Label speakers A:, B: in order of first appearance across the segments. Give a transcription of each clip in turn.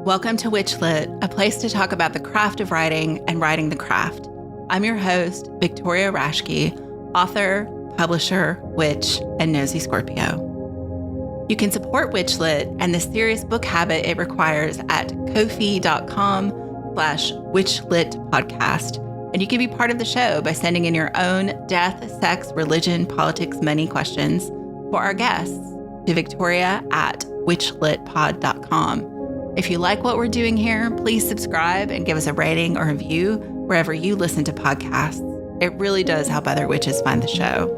A: Welcome to WitchLit, a place to talk about the craft of writing and writing the craft. I'm your host, Victoria Raschke, author, publisher, witch, and nosy Scorpio. You can support WitchLit and the serious book habit it requires at ko-fi.com/WitchLitPodcast. And you can be part of the show by sending in your own death, sex, religion, politics, money questions for our guests to victoria@witchlitpod.com. If you like what we're doing here, please subscribe and give us a rating or review wherever you listen to podcasts. It really does help other witches find the show.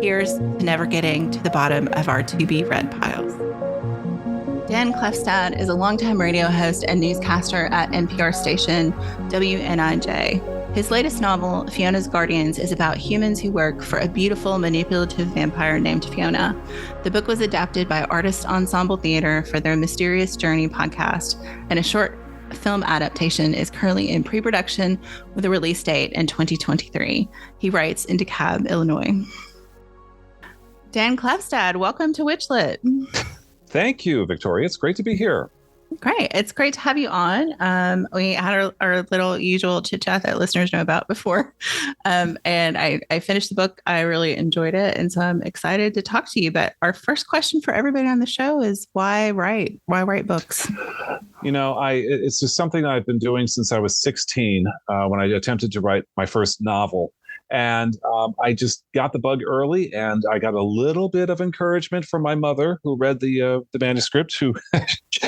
A: Here's to never getting to the bottom of our to-be-read piles. Dan Klefstad is a longtime radio host and newscaster at NPR station WNIJ. His latest novel, Fiona's Guardians, is about humans who work for a beautiful, manipulative vampire named Fiona. The book was adapted by Artist Ensemble Theater for their Mysterious Journey podcast, and a short film adaptation is currently in pre-production with a release date in 2023. He writes in DeKalb, Illinois. Dan Klefstad, welcome to WitchLit.
B: Thank you, Victoria. It's great to be here.
A: Great. It's great to have you on. We had our little usual chit chat that listeners know about before. And I finished the book. I really enjoyed it. And so I'm excited to talk to you. But our first question for everybody on the show is why write? Why write books?
B: You know, it's just something I've been doing since I was 16 when I attempted to write my first novel. And I just got the bug early, and I got a little bit of encouragement from my mother, who read the manuscript. Who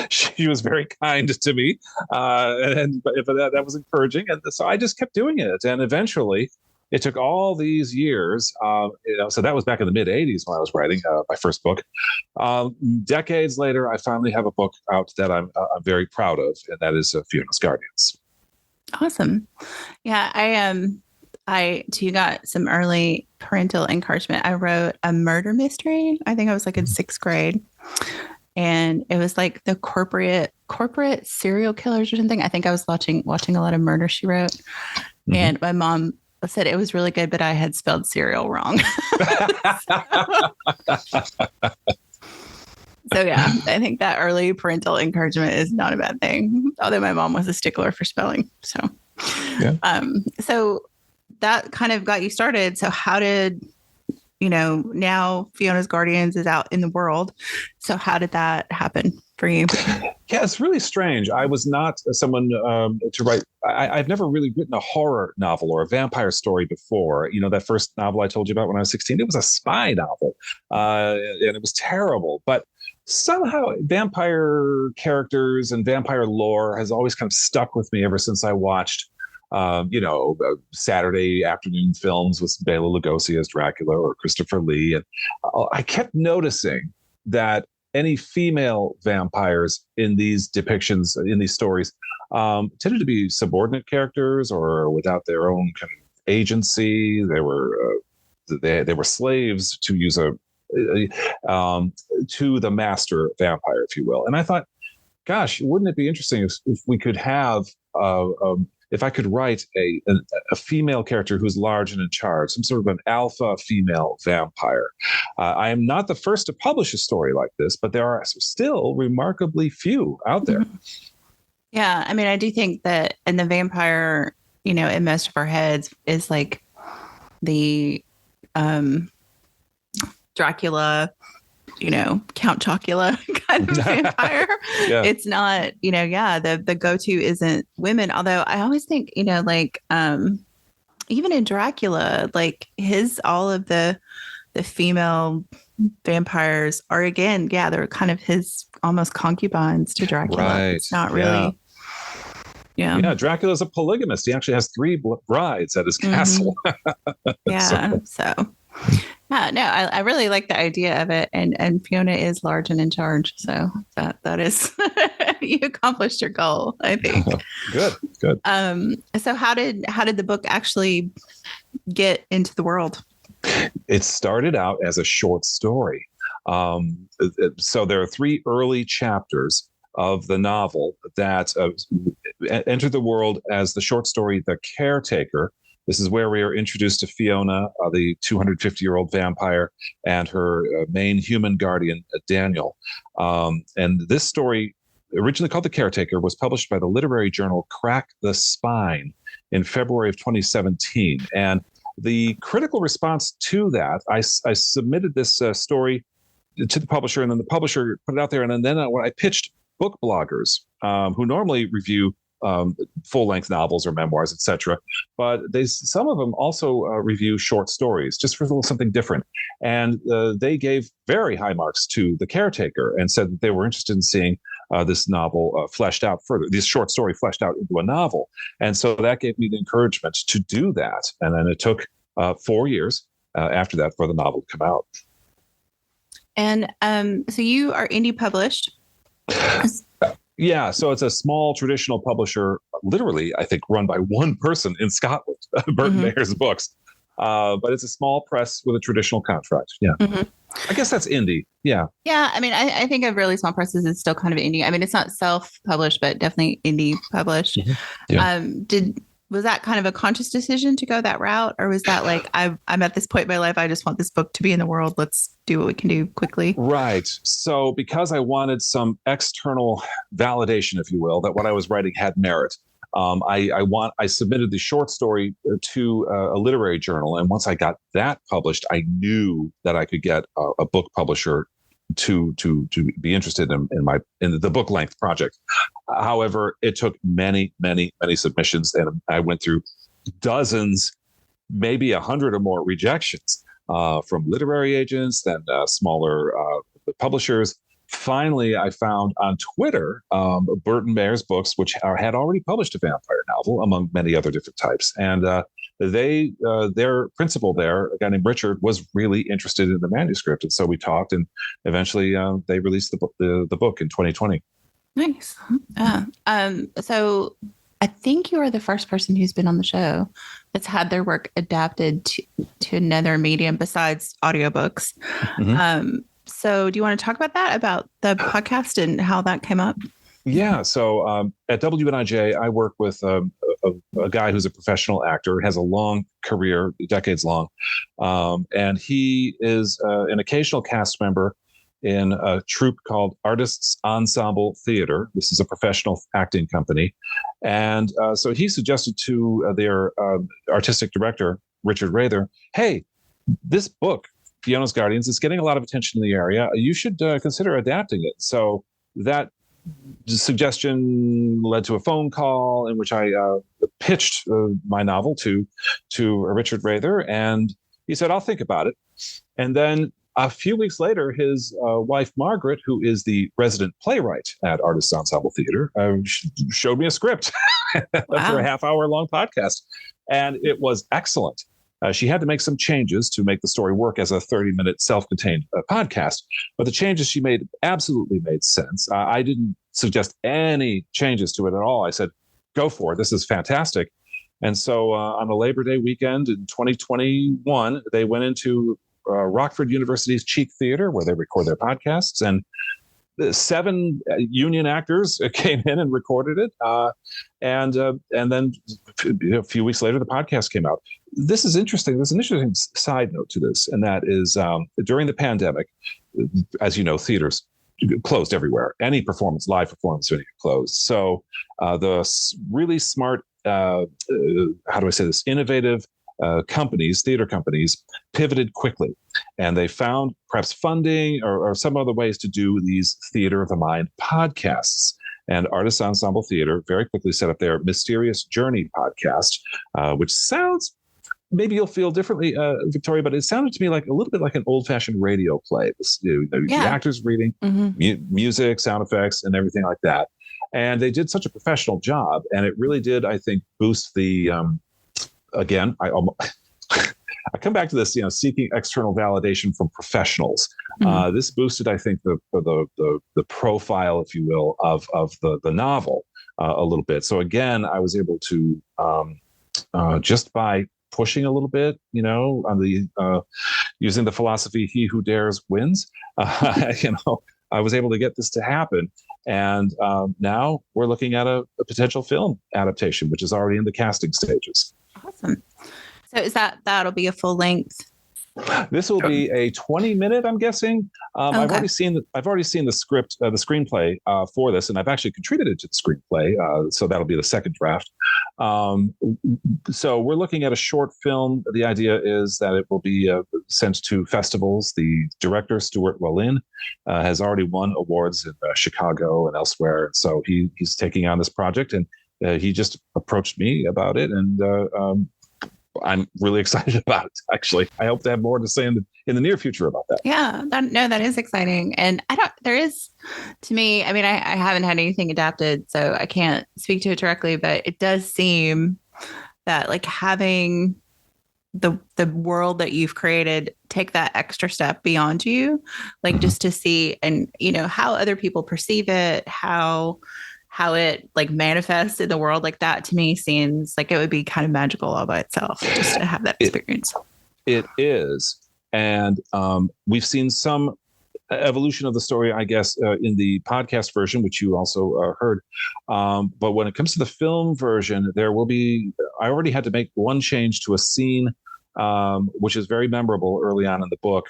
B: she was very kind to me, and that was encouraging. And so I just kept doing it, and eventually, it took all these years. So that was back in the mid '80s when I was writing my first book. Decades later, I finally have a book out that I'm very proud of, and that is Fiona's Guardians.
A: Awesome. Yeah, I too got some early parental encouragement. I wrote a murder mystery. I think I was like in 6th grade. And it was like the corporate serial killers or something. I think I was watching a lot of Murder, She Wrote. Mm-hmm. And my mom said it was really good, but I had spelled cereal wrong. So yeah, I think that early parental encouragement is not a bad thing. Although my mom was a stickler for spelling. So yeah. So that kind of got you started. So how did, now Fiona's Guardians is out in the world. So how did that happen for you?
B: Yeah, it's really strange. I was not someone to write. I've never really written a horror novel or a vampire story before. That first novel I told you about when I was 16, it was a spy novel. And it was terrible. But somehow vampire characters and vampire lore has always kind of stuck with me ever since I watched Saturday afternoon films with Bela Lugosi as Dracula or Christopher Lee. And I kept noticing that any female vampires in these depictions, in these stories, tended to be subordinate characters or without their own kind of agency. They were slaves, to use to the master vampire, if you will. And I thought, gosh, wouldn't it be interesting if we could have if I could write a female character who's large and in charge, some sort of an alpha female vampire. I am not the first to publish a story like this, but there are still remarkably few out there.
A: Yeah. I mean, I do think that in the vampire, in most of our heads is like the Dracula, Count Chocula kind of vampire. Yeah. It's not, the go-to isn't women. Although I always think, even in Dracula, like all of the female vampires are, again, they're kind of his almost concubines to Dracula. Right. It's not really. Yeah.
B: Dracula's a polygamist. He actually has 3 brides at his castle.
A: Yeah. So. Yeah, no, I really like the idea of it, and Fiona is large and in charge, so that is you accomplished your goal, I think.
B: Good.
A: So how did the book actually get into the world?
B: It started out as a short story. So there are 3 early chapters of the novel that enter the world as the short story "The Caretaker." This is where we are introduced to Fiona, the 250-year-old vampire, and her main human guardian, Daniel. And this story originally called The Caretaker, was published by the literary journal Crack the Spine in February of 2017. And the critical response to that, I submitted this story to the publisher, and then the publisher put it out there. And then when I pitched book bloggers who normally review full-length novels or memoirs, etc., but some of them also review short stories just for a little something different. And they gave very high marks to The Caretaker and said that they were interested in seeing this novel fleshed out further, this short story fleshed out into a novel. And so that gave me the encouragement to do that. And then it took 4 years after that for the novel to come out.
A: And so you are indie published.
B: Yeah, so it's a small traditional publisher, literally, I think, run by one person in Scotland, Burton Mayer's Books. But it's a small press with a traditional contract. Yeah. I guess that's indie. Yeah.
A: Yeah. I mean, I think of really small presses as still kind of indie. I mean, it's not self-published, but definitely indie published. Yeah. Was that kind of a conscious decision to go that route? Or was that like, I'm at this point in my life, I just want this book to be in the world. Let's do what we can do quickly.
B: Right. So because I wanted some external validation, if you will, that what I was writing had merit, I submitted the short story to a literary journal. And once I got that published, I knew that I could get a book publisher to be interested in the book length project. However, it took many submissions, and I went through dozens, maybe 100 or more rejections from literary agents, then smaller publishers. Finally, I found on Twitter Burton Mayer's Books, which had already published a vampire novel, among many other different types. And their principal there, a guy named Richard, was really interested in the manuscript. And so we talked, and eventually they released the book in 2020.
A: Nice. So I think you are the first person who's been on the show that's had their work adapted to another medium besides audiobooks. So do you want to talk about that, about the podcast and how that came up?
B: Yeah. So at WNIJ, I work with a guy who's a professional actor, has a long career, decades long. And he is an occasional cast member in a troupe called Artists Ensemble Theater. This is a professional acting company. And so he suggested to their artistic director, Richard Rather, hey, this book, Fiona's Guardians, is getting a lot of attention in the area. You should consider adapting it. So that suggestion led to a phone call in which I pitched my novel to Richard Rather, and he said, I'll think about it. And then a few weeks later, his wife, Margaret, who is the resident playwright at Artists Ensemble Theater, showed me a script for a half-hour-long podcast, and it was excellent. She had to make some changes to make the story work as a 30-minute self-contained podcast, but the changes she made absolutely made sense. I didn't suggest any changes to it at all. I said, go for it. This is fantastic. And so on a Labor Day weekend in 2021, they went into Rockford University's Cheek Theater, where they record their podcasts, and 7 union actors came in and recorded it. And then a few weeks later, the podcast came out. This is interesting. There's an interesting side note to this, and that is during the pandemic, as you know, theaters closed everywhere. Any performance, live performance, or anything closed. So the really smart, how do I say this, innovative theater companies pivoted quickly, and they found perhaps funding or some other ways to do these theater of the mind podcasts. And Artists Ensemble Theater very quickly set up their Mysterious Journey podcast, which sounds, maybe you'll feel differently, Victoria, but it sounded to me like a little bit like an old-fashioned radio play. The actors reading, music, sound effects, and everything like that. And they did such a professional job, and it really did, I think, boost the again, I come back to this, seeking external validation from professionals. This boosted, I think, the profile, if you will, of the novel a little bit. So again, I was able to just by pushing a little bit, on the using the philosophy "he who dares wins." I was able to get this to happen, and now we're looking at a potential film adaptation, which is already in the casting stages.
A: Awesome. So is that'll be a full length
B: This will be a 20-minute, I'm guessing.
A: Okay.
B: I've already seen the script, the screenplay for this, and I've actually contributed to the screenplay. So that'll be the second draft. So we're looking at a short film. The idea is that it will be sent to festivals. The director, Stuart Wallin, has already won awards in Chicago and elsewhere. So he's taking on this project, and he just approached me about it, and I'm really excited about it. Actually, I hope to have more to say in the near future about that.
A: Yeah, that is exciting. And there is, to me, I mean, I haven't had anything adapted, so I can't speak to it directly, but it does seem that like having the world that you've created take that extra step beyond you, like just to see and, how other people perceive it, how it like manifests in the world, like that to me seems like it would be kind of magical all by itself just to have that experience.
B: It is. And we've seen some evolution of the story, I guess, in the podcast version, which you also heard. But when it comes to the film version, I already had to make one change to a scene, which is very memorable early on in the book.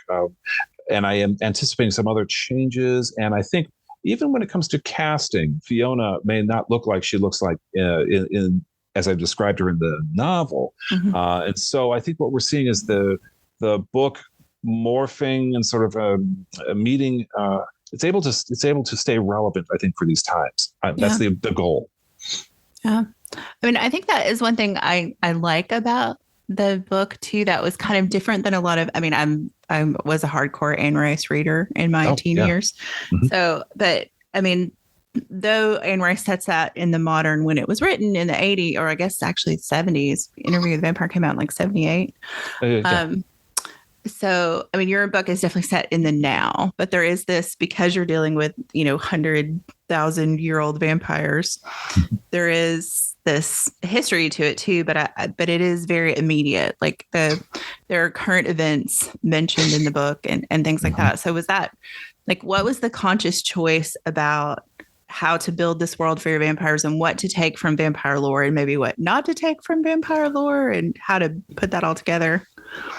B: And I am anticipating some other changes. And I think even when it comes to casting, Fiona may not look like she looks like in as I've described her in the novel. Mm-hmm. And so I think what we're seeing is the book morphing and sort of a meeting. It's able to stay relevant, I think, for these times. That's the goal.
A: Yeah, I mean, I think that is one thing I like about the book too. That was kind of different than a lot of. I mean, I was a hardcore Anne Rice reader in my teen years. Mm-hmm. So, but I mean, though Anne Rice sets that in the modern when it was written in the 80s, or I guess actually 70s, Interview with the Vampire came out in like 78. So, I mean, your book is definitely set in the now, but there is this, because you're dealing with, 100,000-year-old vampires, there is this history to it too, but it is very immediate. Like there are current events mentioned in the book and things like that. So was that like, what was the conscious choice about how to build this world for your vampires and what to take from vampire lore and maybe what not to take from vampire lore and how to put that all together?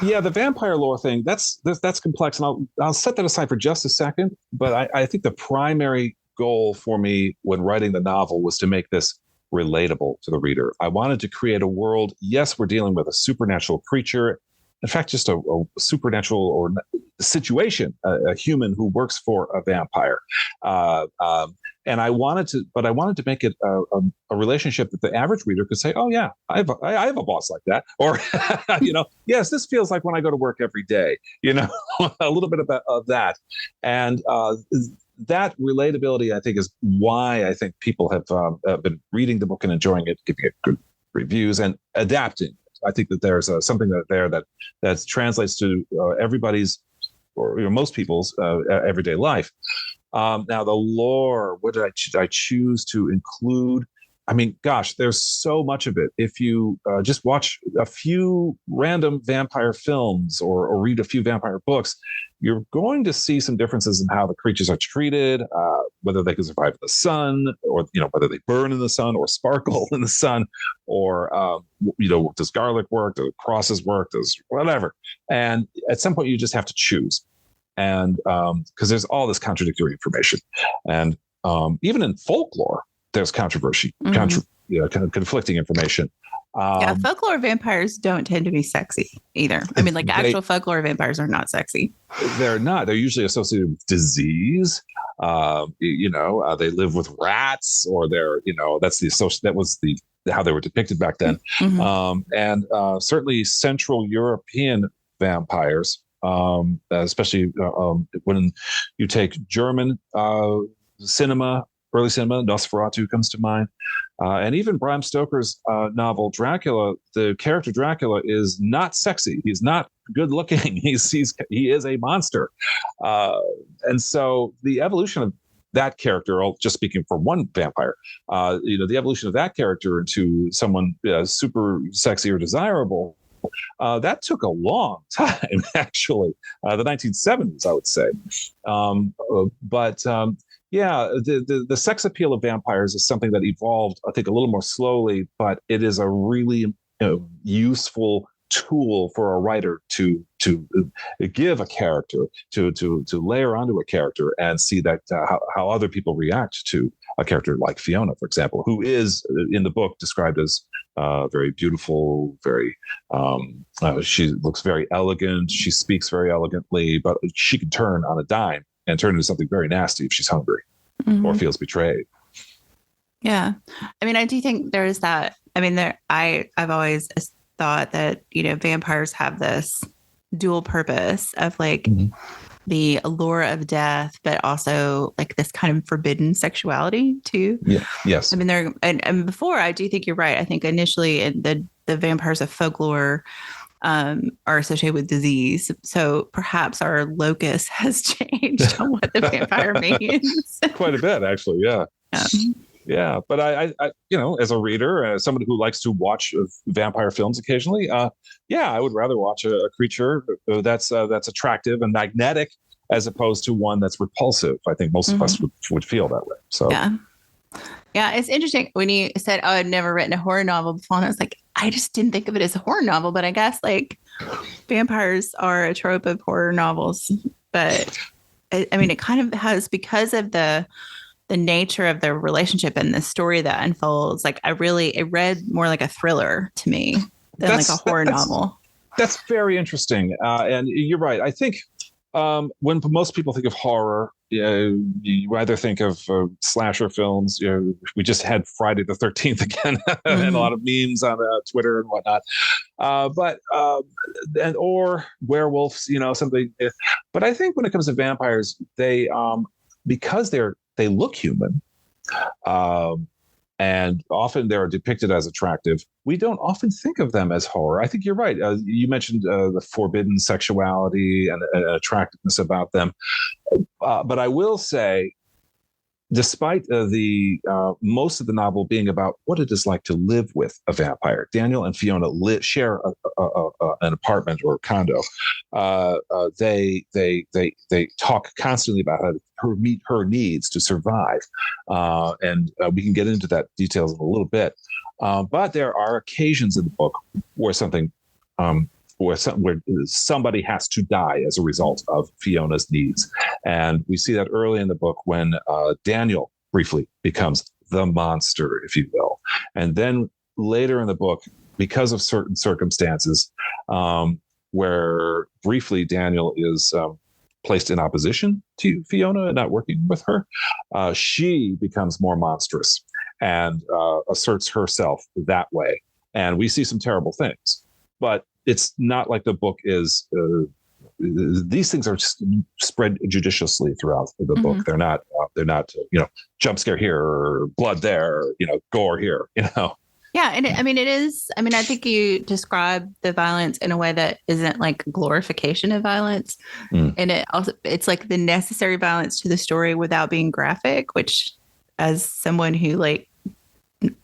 B: Yeah, the vampire lore thing, that's complex. And I'll set that aside for just a second. But I think the primary goal for me when writing the novel was to make this relatable to the reader. I wanted to create a world. Yes, we're dealing with a supernatural creature. In fact, just a supernatural or situation, a human who works for a vampire. And I wanted to make it a relationship that the average reader could say, "Oh yeah, I have a boss like that," or yes, this feels like when I go to work every day. A little bit of that, and that relatability, I think, is why I think people have been reading the book and enjoying it, giving it good reviews, and adapting. I think that there's something that translates to everybody's, or most people's everyday life. Now, the lore, what did I choose to include? I mean, gosh, there's so much of it. If you just watch a few random vampire films or read a few vampire books, you're going to see some differences in how the creatures are treated, whether they can survive in the sun, or whether they burn in the sun or sparkle in the sun, or does garlic work, does crosses work, does whatever. And at some point, you just have to choose, and because there's all this contradictory information, and even in folklore, there's controversy, conflicting information.
A: Folklore vampires don't tend to be sexy either. I mean, like actual folklore vampires are not sexy.
B: They're not. They're usually associated with disease. They live with rats, or that was how they were depicted back then. Mm-hmm. And certainly Central European vampires, especially when you take German cinema. Early cinema, Nosferatu comes to mind. And even Bram Stoker's novel Dracula, the character Dracula is not sexy. He's not good looking. He is a monster. And so the evolution of that character, just speaking for one vampire, the evolution of that character into someone super sexy or desirable, that took a long time, actually, the 1970s, I would say. Yeah, the sex appeal of vampires is something that evolved, I think, a little more slowly, but it is a really useful tool for a writer to give a character, to layer onto a character and see that how other people react to a character like Fiona, for example, who is in the book described as very beautiful, very she looks very elegant, she speaks very elegantly, but she can turn on a dime and turn into something very nasty if she's hungry or feels betrayed.
A: Yeah. I mean, I do think there's that. I mean, I've always thought that, vampires have this dual purpose of like the allure of death, but also like this kind of forbidden sexuality too.
B: Yeah. Yes.
A: I mean, and before, I do think you're right. I think initially the vampires of folklore are associated with disease. So perhaps our locus has changed on what the vampire means.
B: Quite a bit, actually. Yeah. Yeah, but I as a reader, as someone who likes to watch vampire films occasionally, I would rather watch a creature that's attractive and magnetic as opposed to one that's repulsive. I think most of us would feel that way. So
A: yeah, it's interesting when you said, "Oh, I'd never written a horror novel before," and I was like, I just didn't think of it as a horror novel, but I guess like vampires are a trope of horror novels. But I mean, it kind of has, because of the nature of the relationship and the story that unfolds. Like it read more like a thriller to me than like a horror novel.
B: That's very interesting. And you're right. I think when most people think of horror, you either think of slasher films. We just had Friday the 13th again, and a lot of memes on Twitter and whatnot. Or werewolves, something. But I think when it comes to vampires, they because they look human, and often they're depicted as attractive. We don't often think of them as horror. I think you're right. You mentioned the forbidden sexuality and attractiveness about them. But I will say, despite the most of the novel being about what it is like to live with a vampire, Daniel and Fiona share an apartment or a condo. They talk constantly about how to meet her needs to survive, and we can get into that details in a little bit. But there are occasions in the book where where somebody has to die as a result of Fiona's needs. And we see that early in the book when Daniel briefly becomes the monster, if you will. And then later in the book, because of certain circumstances, where briefly Daniel is placed in opposition to Fiona and not working with her, she becomes more monstrous and asserts herself that way. And we see some terrible things. But it's not like the book is. These things are just spread judiciously throughout the book. They're not. Jump scare here or blood there. Or, gore here.
A: Yeah, and it is. I mean, I think you describe the violence in a way that isn't like glorification of violence, and it's like the necessary violence to the story without being graphic. Which, as someone who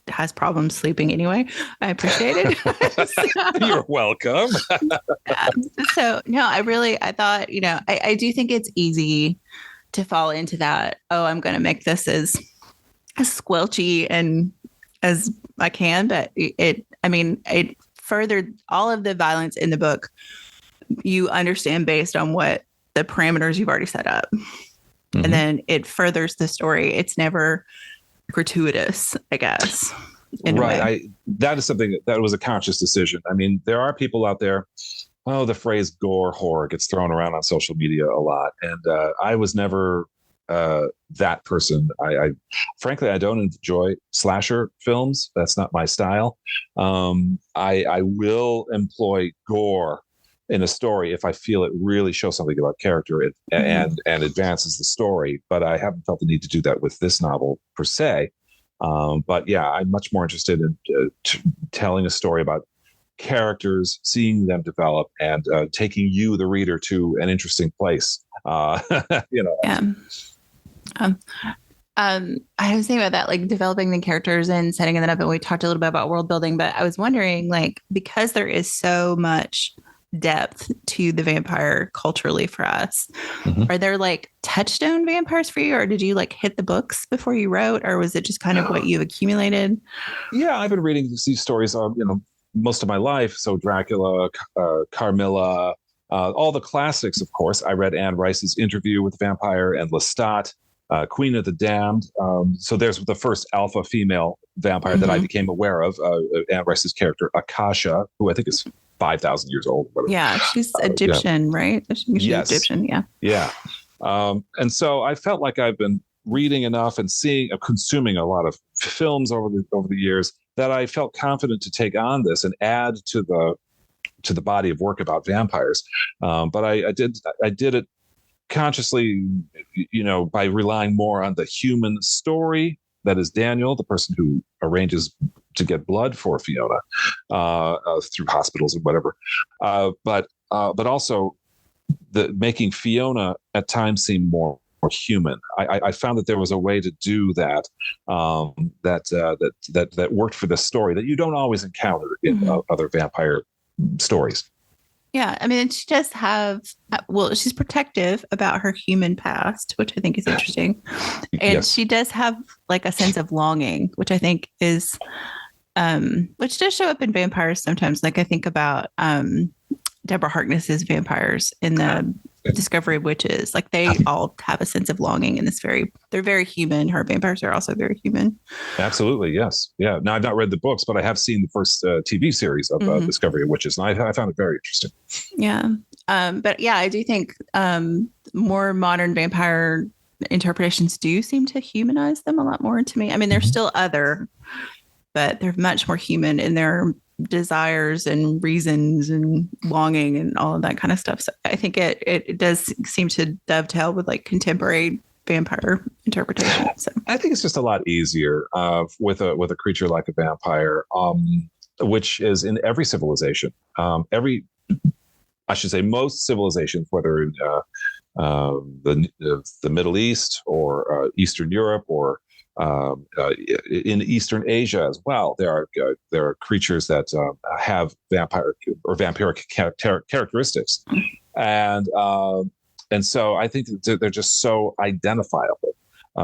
A: has problems sleeping anyway, I appreciate it.
B: You're welcome.
A: So no, I thought, I do think it's easy to fall into that. Oh, I'm going to make this as squelchy and as I can, but it furthered all of the violence in the book. You understand based on what the parameters you've already set up. And then it furthers the story. It's never gratuitous, I guess.
B: Right. That is something that was a conscious decision. I mean, there are people out there. Oh, the phrase gore horror gets thrown around on social media a lot. And I was never that person. Frankly, I don't enjoy slasher films. That's not my style. I will employ gore in a story if I feel it really shows something about character and advances the story. But I haven't felt the need to do that with this novel per se. But yeah, I'm much more interested in telling a story about characters, seeing them develop, and taking you, the reader, to an interesting place.
A: Yeah. I was thinking about that, like developing the characters and setting them up, and we talked a little bit about world building, but I was wondering, because there is so much depth to the vampire culturally for us, are there touchstone vampires for you, or did you hit the books before you wrote, or was it just kind of what you accumulated?
B: Yeah, I've been reading these stories most of my life. So Dracula, Carmilla, all the classics, of course. I read Anne Rice's Interview with the Vampire and Lestat, Queen of the Damned. So there's the first alpha female vampire that I became aware of, Anne Rice's character, Akasha, who I think is 5,000 years old. Whatever.
A: Yeah, she's Egyptian, right? She's
B: yes.
A: Egyptian, yeah.
B: Yeah. And so I felt like I've been reading enough and consuming a lot of films over the years that I felt confident to take on this and add to the body of work about vampires. But I did it consciously, by relying more on the human story. That is Daniel, the person who arranges to get blood for Fiona through hospitals and whatever. But also making Fiona at times seem more human. I found that there was a way to do that that worked for the story that you don't always encounter in other vampire stories.
A: Yeah, I mean, she does have, she's protective about her human past, which I think is interesting. And yes. She does have like a sense of longing, which I think is, which does show up in vampires sometimes. Like I think about Deborah Harkness's vampires in the Discovery of Witches. Like they all have a sense of longing in this they're very human. Her vampires are also very human.
B: Absolutely. Yes. Yeah. Now I've not read the books, but I have seen the first TV series of Discovery of Witches, and I found it very interesting.
A: Yeah. But yeah, I do think more modern vampire interpretations do seem to humanize them a lot more to me. I mean, they're still other, but they're much more human in their desires and reasons and longing and all of that kind of stuff. So I think it does seem to dovetail with like contemporary vampire interpretation. So
B: I think it's just a lot easier with a creature like a vampire, which is in every civilization. I should say most civilizations, whether in the Middle East or Eastern Europe or in Eastern Asia as well, there are creatures that have vampire or vampiric characteristics, and so I think that they're just so identifiable.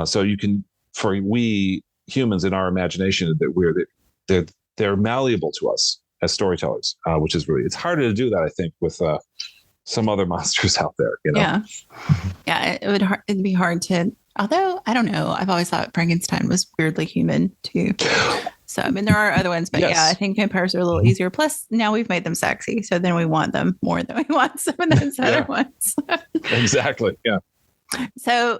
B: So you can, for we humans in our imagination, that they're malleable to us as storytellers, which is really, it's harder to do that, I think, with some other monsters out there.
A: Yeah, it'd be hard to. Although, I don't know, I've always thought Frankenstein was weirdly human too. So, I mean, there are other ones, but yes. Yeah, I think vampires are a little easier. Plus, now we've made them sexy. So then we want them more than we want some of those other ones.
B: Exactly. Yeah.
A: So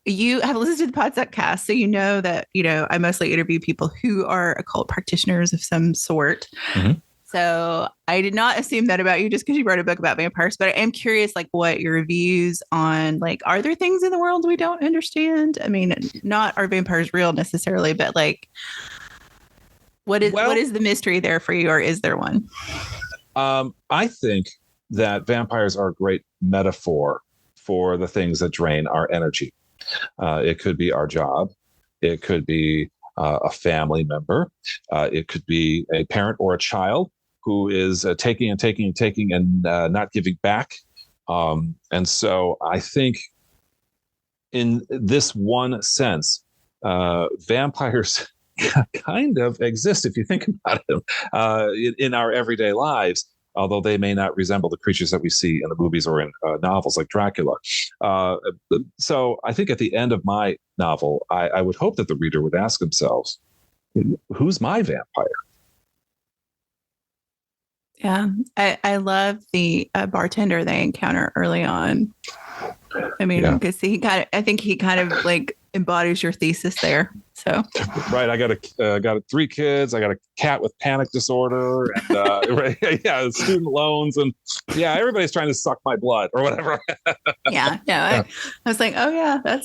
A: you have listened to the podcast, so you know that, I mostly interview people who are occult practitioners of some sort. Mm-hmm. So I did not assume that about you just because you wrote a book about vampires, but I am curious, like, what your views on, like, are there things in the world we don't understand? I mean, not are vampires real necessarily, but like, what is the mystery there for you, or is there one?
B: I think that vampires are a great metaphor for the things that drain our energy. It could be our job. It could be a family member. It could be a parent or a child who is taking and not giving back. And so I think in this one sense, vampires kind of exist, if you think about them, in our everyday lives, although they may not resemble the creatures that we see in the movies or in novels like Dracula. So I think at the end of my novel, I would hope that the reader would ask themselves, who's my vampire?
A: Yeah, I love the bartender they encounter early on. I mean, because I think he kind of like embodies your thesis there. So
B: right, I got 3 kids. I got a cat with panic disorder, and student loans, and everybody's trying to suck my blood or whatever.
A: I was like, oh yeah, that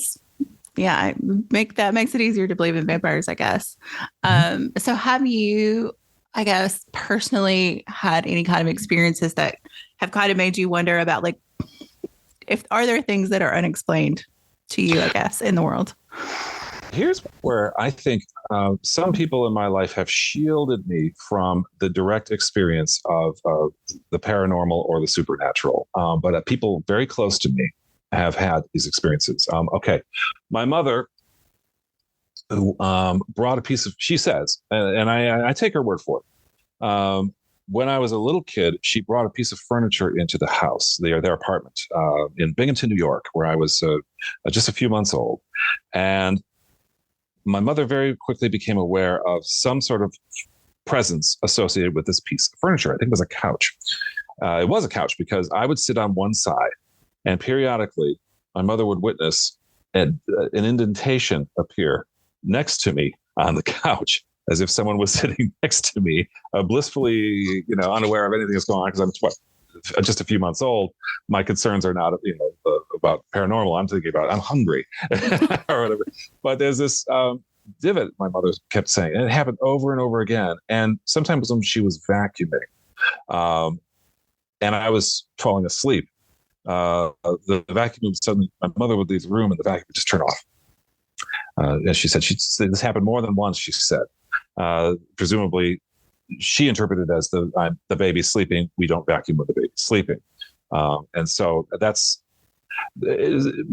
A: makes it easier to believe in vampires, I guess. So have you, I guess, personally had any kind of experiences that have kind of made you wonder about, like, are there things that are unexplained to you, I guess, in the world?
B: Here's where I think some people in my life have shielded me from the direct experience of the paranormal or the supernatural. But people very close to me have had these experiences. My mother, who brought a piece of, she says, and I take her word for it, When I was a little kid, she brought a piece of furniture into the house, their apartment in Binghamton, New York, where I was just a few months old. And my mother very quickly became aware of some sort of presence associated with this piece of furniture. I think it was a couch. It was a couch because I would sit on one side, and periodically my mother would witness an indentation appear next to me on the couch, as if someone was sitting next to me, blissfully, unaware of anything that's going on. Because I'm just a few months old. My concerns are not, about paranormal. I'm thinking about I'm hungry or whatever. But there's this divot, my mother kept saying, and it happened over and over again. And sometimes when she was vacuuming, and I was falling asleep, the vacuum would suddenly, my mother would leave the room and the vacuum would just turn off. As she said, this happened more than once, she said. Presumably, she interpreted it as the baby's sleeping. We don't vacuum when the baby's sleeping. And so that's,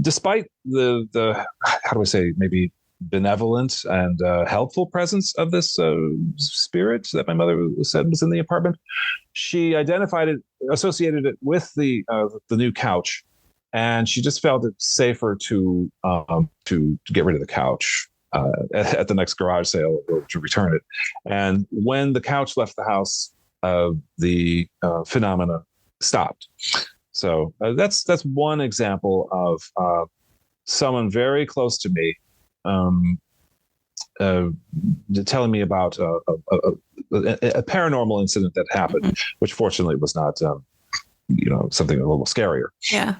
B: despite the how do I say, maybe benevolent and helpful presence of this spirit that my mother said was in the apartment, she associated it with the new couch, and she just felt it safer to get rid of the couch at the next garage sale or to return it. And when the couch left the house, the phenomena stopped. So that's one example of someone very close to me telling me about a paranormal incident that happened, which fortunately was not, something a little scarier.
A: Yeah.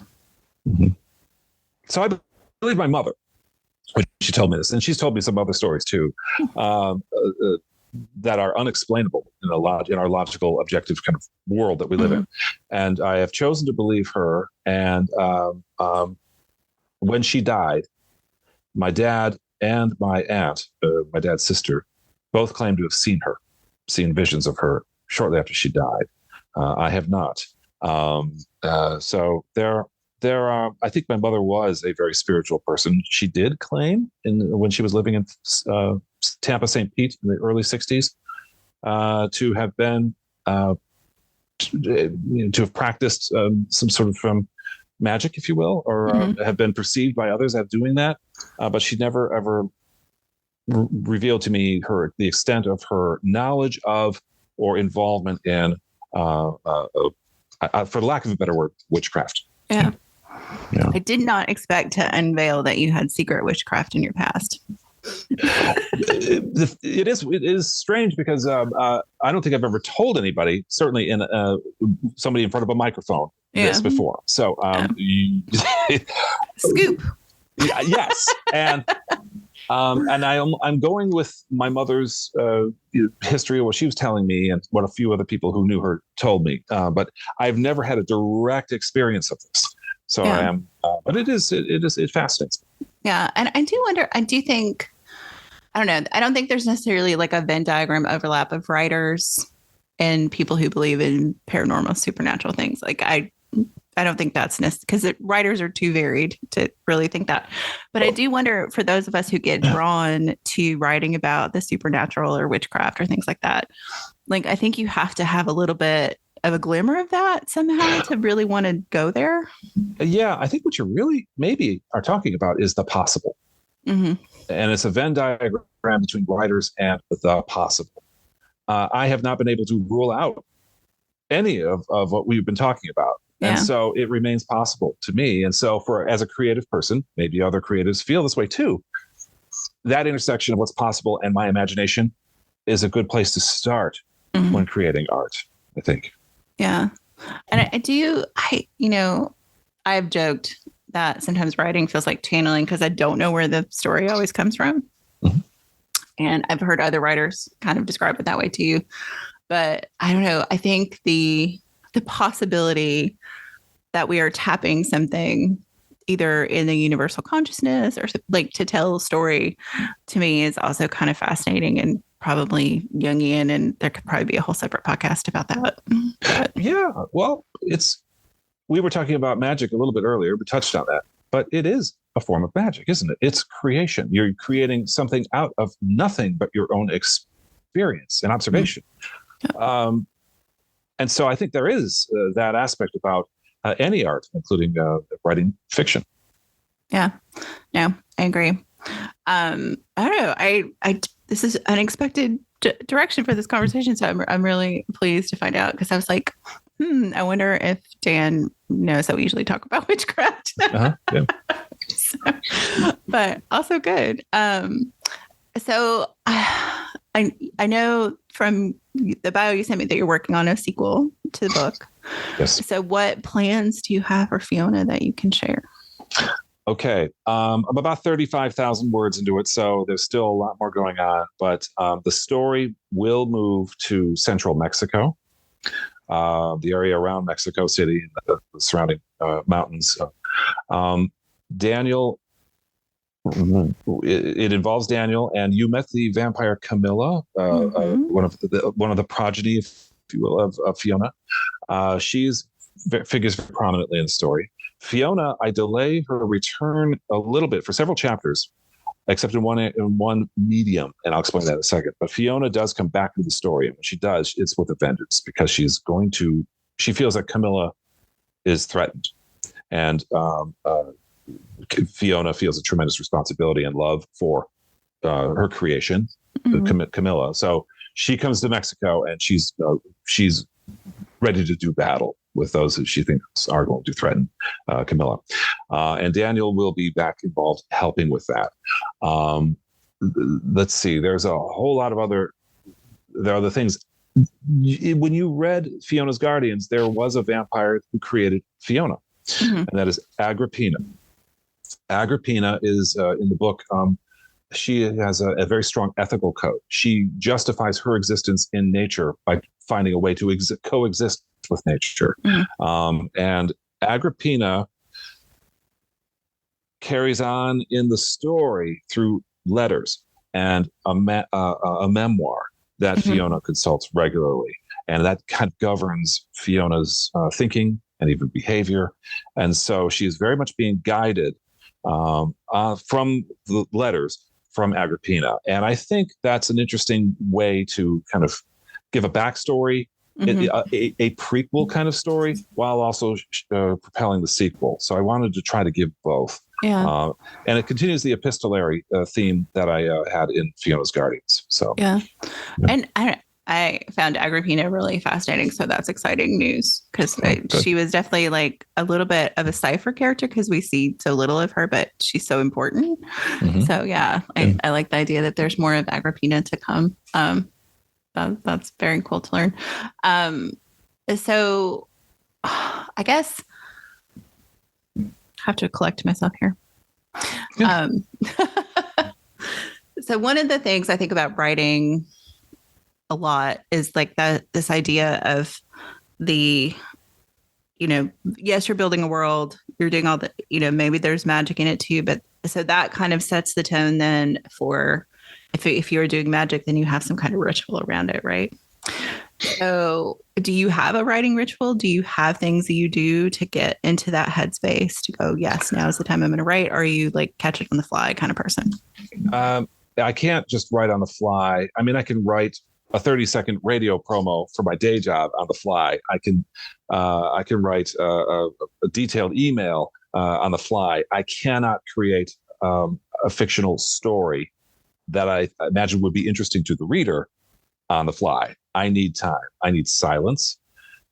B: Mm-hmm. So I believe my mother when she told me this, and she's told me some other stories too, that are unexplainable in our logical, objective kind of world that we live in. And I have chosen to believe her. And when she died, my dad and my aunt, my dad's sister, both claimed to have seen visions of her shortly after she died. I have not. So there are, I think my mother was a very spiritual person. She did claim when she was living in Tampa, St. Pete in the early 60s, to have been, to have practiced some sort of magic, if you will, or have been perceived by others as doing that. But she never ever revealed to me the extent of her knowledge of or involvement in, for lack of a better word, witchcraft.
A: Yeah. Yeah. I did not expect to unveil that you had secret witchcraft in your past.
B: It is strange because I don't think I've ever told anybody, certainly in somebody in front of a microphone, this before. So
A: scoop.
B: Yes, and I'm going with my mother's history of what she was telling me and what a few other people who knew her told me. But I've never had a direct experience of this. So I am, but it fascinates me.
A: Yeah. And I do think, I don't know, I don't think there's necessarily like a Venn diagram overlap of writers and people who believe in paranormal, supernatural things. Like I don't think that's necessary because writers are too varied to really think that. But I do wonder for those of us who get drawn to writing about the supernatural or witchcraft or things like that, like I think you have to have a little bit of a glimmer of that somehow to really want to go there.
B: Yeah, I think what you really maybe are talking about is the possible. And it's a Venn diagram between writers and the possible. I have not been able to rule out any of what we've been talking about. And so it remains possible to me. And so as a creative person, maybe other creatives feel this way too. That intersection of what's possible and my imagination is a good place to start when creating art, I think. Yeah.
A: And I've joked that sometimes writing feels like channeling because I don't know where the story always comes from. And I've heard other writers kind of describe it that way too. But I don't know. I think the possibility that we are tapping something either in the universal consciousness or like to tell a story to me is also kind of fascinating and probably Jungian, and there could probably be a whole separate podcast about that. But,
B: yeah, well, we were talking about magic a little bit earlier. We touched on that, but it is a form of magic, isn't it? It's creation. You're creating something out of nothing but your own experience and observation. And so I think there is that aspect about any art, including writing fiction.
A: Yeah, no, I agree. I don't know. I this is unexpected direction for this conversation, so I'm really pleased to find out, because I was like, I wonder if Dan knows that we usually talk about witchcraft.
B: Yeah.
A: So, but also good. So I know from the bio you sent me that you're working on a sequel to the book.
B: Yes.
A: So what plans do you have for Fiona that you can share?
B: Okay. I'm about 35,000 words into it, so there's still a lot more going on, but the story will move to central Mexico, the area around Mexico City, the surrounding mountains. Daniel, it involves Daniel, and you met the vampire Camilla, one of the progeny, if you will, of Fiona. She's figures prominently in the story. Fiona, I delay her return a little bit for several chapters, except in one medium, and I'll explain that in a second. But Fiona does come back to the story, and when she does, it's with a vengeance, because she feels that Camilla is threatened, and Fiona feels a tremendous responsibility and love for her creation, Camilla. So she comes to Mexico, and she's ready to do battle with those who she thinks are going to threaten Camilla. And Daniel will be back involved helping with that. Let's see. There's a whole lot of there are other things. When you read Fiona's Guardians, there was a vampire who created Fiona, and that is Agrippina. Agrippina is in the book. She has a very strong ethical code. She justifies her existence in nature by finding a way to coexist with nature. And Agrippina carries on in the story through letters and a memoir that Fiona consults regularly. And that kind of governs Fiona's thinking and even behavior. And so she is very much being guided from the letters from Agrippina. And I think that's an interesting way to kind of give a backstory, a prequel kind of story, while also propelling the sequel. So I wanted to try to give both.
A: Yeah.
B: And it continues the epistolary theme that I had in Fiona's Guardians. So
A: yeah. And I found Agrippina really fascinating. So that's exciting news, because she was definitely like a little bit of a cipher character, because we see so little of her, but she's so important. So yeah, I like the idea that there's more of Agrippina to come. That's very cool to learn. So I guess I have to collect myself here. So one of the things I think about writing a lot is like this idea of yes, you're building a world, you're doing all the, maybe there's magic in it too, but so that kind of sets the tone then for if you're doing magic, then you have some kind of ritual around it, right? So do you have a writing ritual? Do you have things that you do to get into that headspace to go, yes, now is the time I'm going to write? Or are you like catch it on the fly kind of person?
B: I can't just write on the fly. I mean, I can write a 30-second radio promo for my day job on the fly. I can write a detailed email on the fly. I cannot create a fictional story that I imagine would be interesting to the reader on the fly. I need time. I need silence.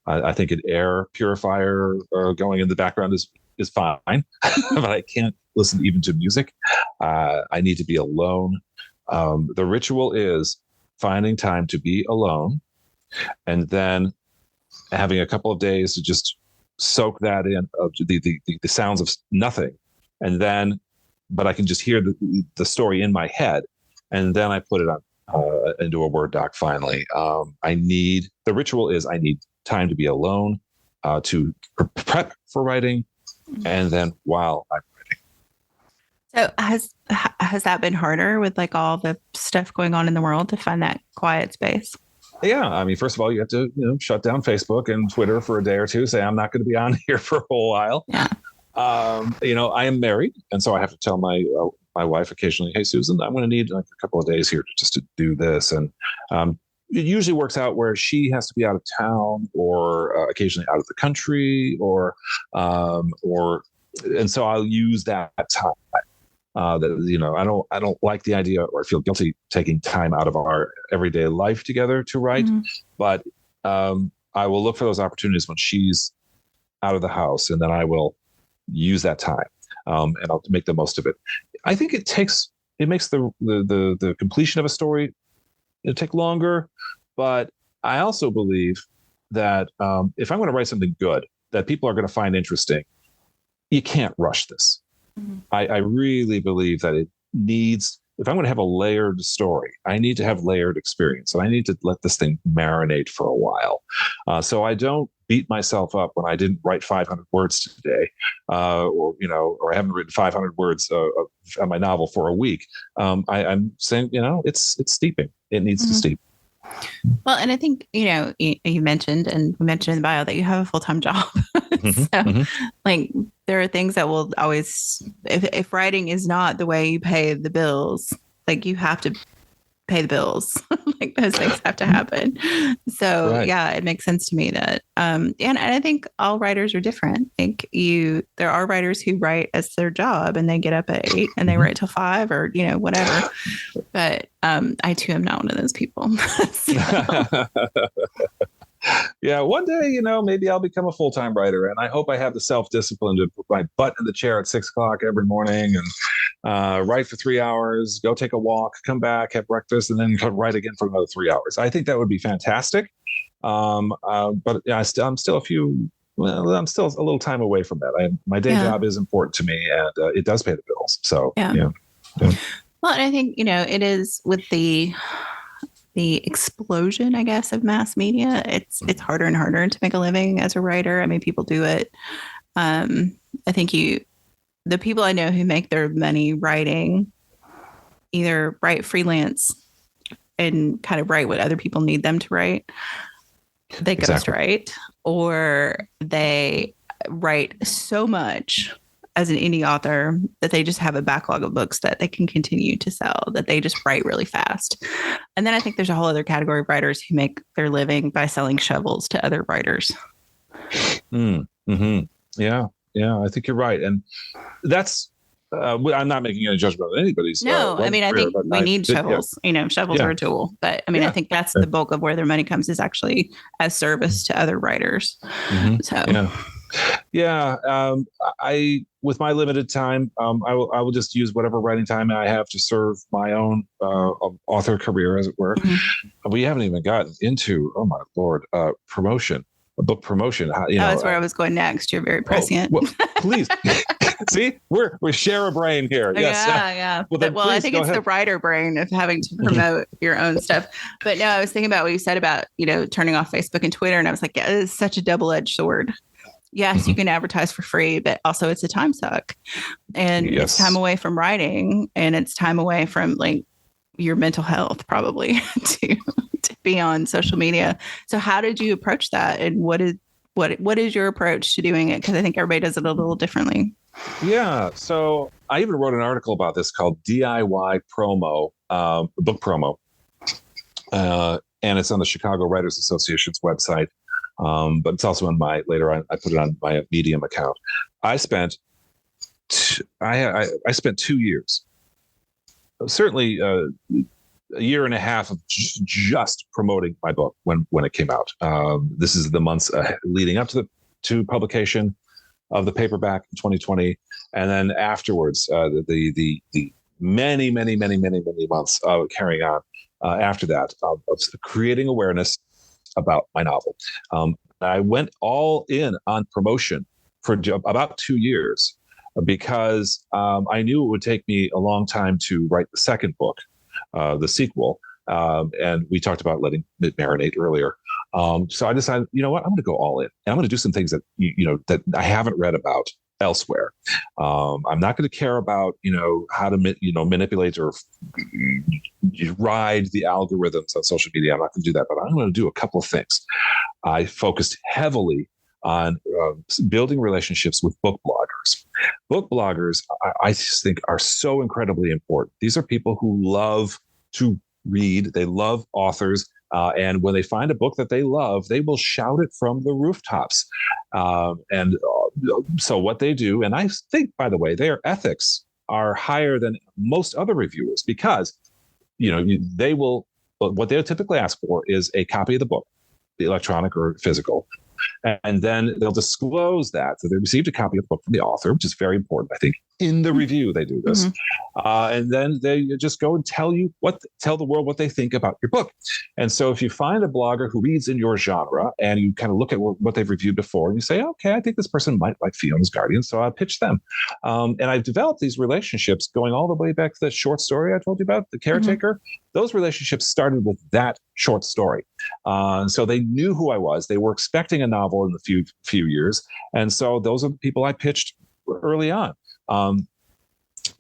B: I think an air purifier going in the background is fine, but I can't listen even to music. I need to be alone. The ritual is finding time to be alone, and then having a couple of days to just soak that in, of the sounds of nothing, and then, but I can just hear the story in my head, and then I put it on into a Word doc. Finally, the ritual is I need time to be alone, to prep for writing, and then while I'm writing.
A: So has that been harder with like all the stuff going on in the world to find that quiet space?
B: Yeah, I mean, first of all, you have to shut down Facebook and Twitter for a day or two. Say I'm not going to be on here for a whole while.
A: Yeah.
B: I am married, and so I have to tell my wife occasionally, "Hey, Susan, I'm going to need like a couple of days here just to do this." And it usually works out where she has to be out of town or occasionally out of the country and so I'll use that time. That I don't like the idea, or I feel guilty taking time out of our everyday life together to write. Mm-hmm. But I will look for those opportunities when she's out of the house, and then I will use that time, and I'll make the most of it. I think it makes the completion of a story take longer, but I also believe that if I'm going to write something good that people are going to find interesting, you can't rush this. Mm-hmm. I really believe that it needs, if I'm going to have a layered story, I need to have layered experience, and I need to let this thing marinate for a while. So I don't beat myself up when I didn't write 500 words today, or I haven't written 500 words on my novel for a week. I'm saying, it's steeping. It needs to steep.
A: Well, and I think, you mentioned, and we mentioned in the bio that you have a full-time job. So like there are things that will always, if writing is not the way you pay the bills, like you have to pay the bills, like those things have to happen. So yeah, it makes sense to me that, and I think all writers are different. Like there are writers who write as their job and they get up at 8 and they write till 5 or, whatever. But, I too am not one of those people.
B: Yeah, one day, maybe I'll become a full-time writer, and I hope I have the self-discipline to put my butt in the chair at 6 o'clock every morning and write for 3 hours, go take a walk, come back, have breakfast, and then write again for another 3 hours. I think that would be fantastic. But yeah, I'm still a little time away from that. My day job is important to me, and it does pay the bills. So yeah.
A: Well, and I think, it is with the explosion, I guess, of mass media, it's harder and harder to make a living as a writer. I mean, people do it. I think the people I know who make their money writing either write freelance and kind of write what other people need them to write. They ghostwrite, or they write so much as an indie author that they just have a backlog of books that they can continue to sell, that they just write really fast. And then I think there's a whole other category of writers who make their living by selling shovels to other writers.
B: Mm-hmm. Yeah, I think you're right. And that's, I'm not making any judgment on anybody's.
A: No, I mean, I think we need shovels. Shovels are a tool. But I mean, I think that's the bulk of where their money comes, is actually as service to other writers. Mm-hmm. So
B: I with my limited time, I will just use whatever writing time I have to serve my own author career, as it were. Mm-hmm. We haven't even gotten into, oh my Lord, promotion. Book promotion.
A: That's where I was going next. You're very prescient.
B: Well, please. See, we share a brain here. Yes.
A: Yeah. Well, I think it's the writer brain of having to promote your own stuff. But no, I was thinking about what you said about, turning off Facebook and Twitter. And I was like, yeah, it's such a double-edged sword. Yes, you can advertise for free, but also it's a time suck. And it's time away from writing, and it's time away from like your mental health, probably, to be on social media. So how did you approach that, and what is your approach to doing it? Because I think everybody does it a little differently.
B: Yeah. So I even wrote an article about this called DIY promo, book promo. And it's on the Chicago Writers Association's website. But it's also on later on, I put it on my Medium account. I spent 2 years, certainly a year and a half of just promoting my book when it came out. This is the months leading up to publication of the paperback in 2020, and then afterwards, the many months of carrying on after that, of creating awareness about my novel. I went all in on promotion for about 2 years because I knew it would take me a long time to write the second book, the sequel. And we talked about letting it marinate earlier. So I decided, you know what, I'm going to go all in, and I'm going to do some things that, that I haven't read about elsewhere. I'm not going to care about, how to, manipulate or ride the algorithms on social media. I'm not going to do that, but I'm going to do a couple of things. I focused heavily on building relationships with book bloggers. Book bloggers, I just think, are so incredibly important. These are people who love to read. They love authors. And when they find a book that they love, they will shout it from the rooftops. So what they do, and I think, by the way, their ethics are higher than most other reviewers, because they will. What they'll typically ask for is a copy of the book, the electronic or physical. And then they'll disclose that they received a copy of the book from the author, which is very important, I think. In the review, they do this. And then they just go and tell the world what they think about your book. And so if you find a blogger who reads in your genre and you kind of look at what they've reviewed before and you say, okay, I think this person might like Fiona's Guardian, so I'll pitch them. And I've developed these relationships going all the way back to the short story I told you about, The Caretaker. Those relationships started with that short story. So they knew who I was. They were expecting a novel in the few years. And so those are the people I pitched early on.